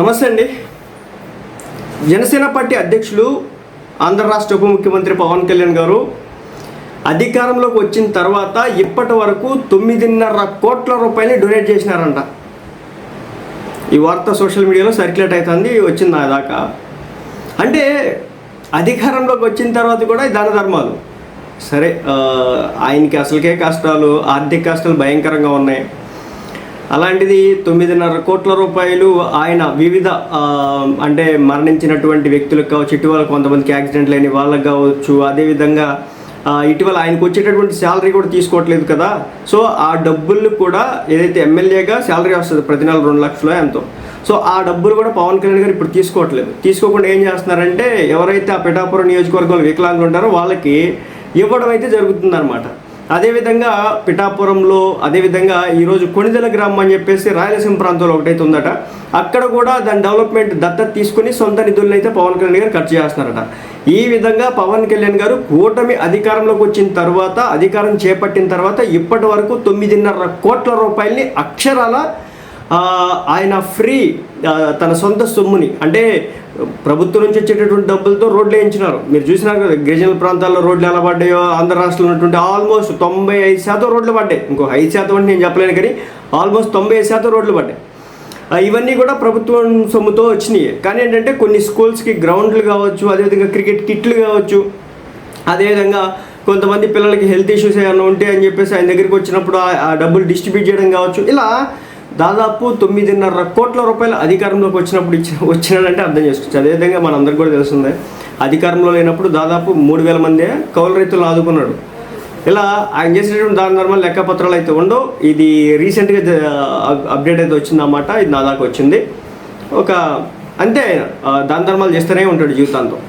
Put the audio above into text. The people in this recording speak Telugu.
నమస్తే అండి. జనసేన పార్టీ అధ్యక్షులు ఆంధ్ర రాష్ట్ర ఉప ముఖ్యమంత్రి పవన్ కళ్యాణ్ గారు అధికారంలోకి వచ్చిన తర్వాత ఇప్పటి వరకు 9.5 కోట్ల రూపాయలు డొనేట్ చేసినారంట. ఈ వార్త సోషల్ మీడియాలో సర్క్యులేట్ అవుతుంది, వచ్చింది నా దాకా. అంటే అధికారంలోకి వచ్చిన తర్వాత కూడా దాన ధర్మాలు సరే, ఆయనకి అసలుకే కష్టాలు, ఆర్థిక కష్టాలు భయంకరంగా ఉన్నాయి. అలాంటిది 9.5 కోట్ల రూపాయలు ఆయన వివిధ అంటే మరణించినటువంటి వ్యక్తులకు కావచ్చు, ఇటీవల కొంతమందికి యాక్సిడెంట్లు అయిన వాళ్ళకి కావచ్చు, అదేవిధంగా ఇటీవల ఆయనకు వచ్చేటటువంటి శాలరీ కూడా తీసుకోవట్లేదు కదా. సో ఆ డబ్బులు కూడా ఏదైతే ఎమ్మెల్యేగా శాలరీ వస్తుంది ప్రతి నెల 2 లక్షలు ఎంతో, సో ఆ డబ్బులు కూడా పవన్ కళ్యాణ్ గారు ఇప్పుడు తీసుకోవట్లేదు. తీసుకోకుండా ఏం చేస్తున్నారంటే ఎవరైతే ఆ పిఠాపురం నియోజకవర్గంలో వికలాంగులు ఉంటారో వాళ్ళకి ఇవ్వడం అయితే జరుగుతుందన్నమాట. అదేవిధంగా పిఠాపురంలో, అదేవిధంగా ఈరోజు కొణిదెల గ్రామం అని చెప్పేసి రాయలసీమ ప్రాంతంలో ఒకటైతే ఉందట, అక్కడ కూడా దాని డెవలప్మెంట్ దత్తత తీసుకుని సొంత నిధులను అయితే పవన్ కళ్యాణ్ గారు ఖర్చు చేస్తున్నారట. ఈ విధంగా పవన్ కళ్యాణ్ గారు కూటమి అధికారంలోకి వచ్చిన తర్వాత, అధికారం చేపట్టిన తర్వాత ఇప్పటి వరకు 9.5 కోట్ల రూపాయలని అక్షరాల ఆయన ఫ్రీ తన సొంత సొమ్ముని, అంటే ప్రభుత్వం నుంచి వచ్చేటటువంటి డబ్బులతో రోడ్లు వేయించినారు. మీరు చూసినారు కదా, గిరిజన ప్రాంతాల్లో రోడ్లు ఎలా పడ్డాయో, ఆంధ్ర రాష్ట్రంలో ఉన్నటువంటి ఆల్మోస్ట్ 95% రోడ్లు పడ్డాయి. ఇంకో 5% అంటే నేను చెప్పలేను, కానీ ఆల్మోస్ట్ 95% రోడ్లు పడ్డాయి. ఇవన్నీ కూడా ప్రభుత్వం సొమ్ముతో వచ్చినాయి. కానీ ఏంటంటే కొన్ని స్కూల్స్కి గ్రౌండ్లు కావచ్చు, అదేవిధంగా క్రికెట్ కిట్లు కావచ్చు, అదేవిధంగా కొంతమంది పిల్లలకి హెల్త్ ఇష్యూస్ ఏమైనా ఉంటే అని చెప్పేసి ఆయన దగ్గరికి వచ్చినప్పుడు ఆ డబ్బులు డిస్ట్రిబ్యూట్ చేయడం కావచ్చు. ఇలా దాదాపు 9.5 కోట్ల రూపాయలు అధికారంలోకి వచ్చినప్పుడు వచ్చినాడంటే అర్థం చేసుకోవచ్చు. అదేవిధంగా మనందరికీ కూడా తెలుస్తుంది, అధికారంలో లేనప్పుడు దాదాపు 3,000 మంది కౌలు రైతులను ఆదుకున్నాడు. ఇలా ఆయన చేసినటువంటి దాన ధర్మాలు లెక్కపత్రాలు అయితే ఉండవు. ఇది రీసెంట్గా అప్డేట్ అయితే వచ్చిందన్నమాట. ఇది నా దాకా వచ్చింది. అంతే, ఆయన దాన ధర్మాలు చేస్తూనే ఉంటాడు జీవితాంతం.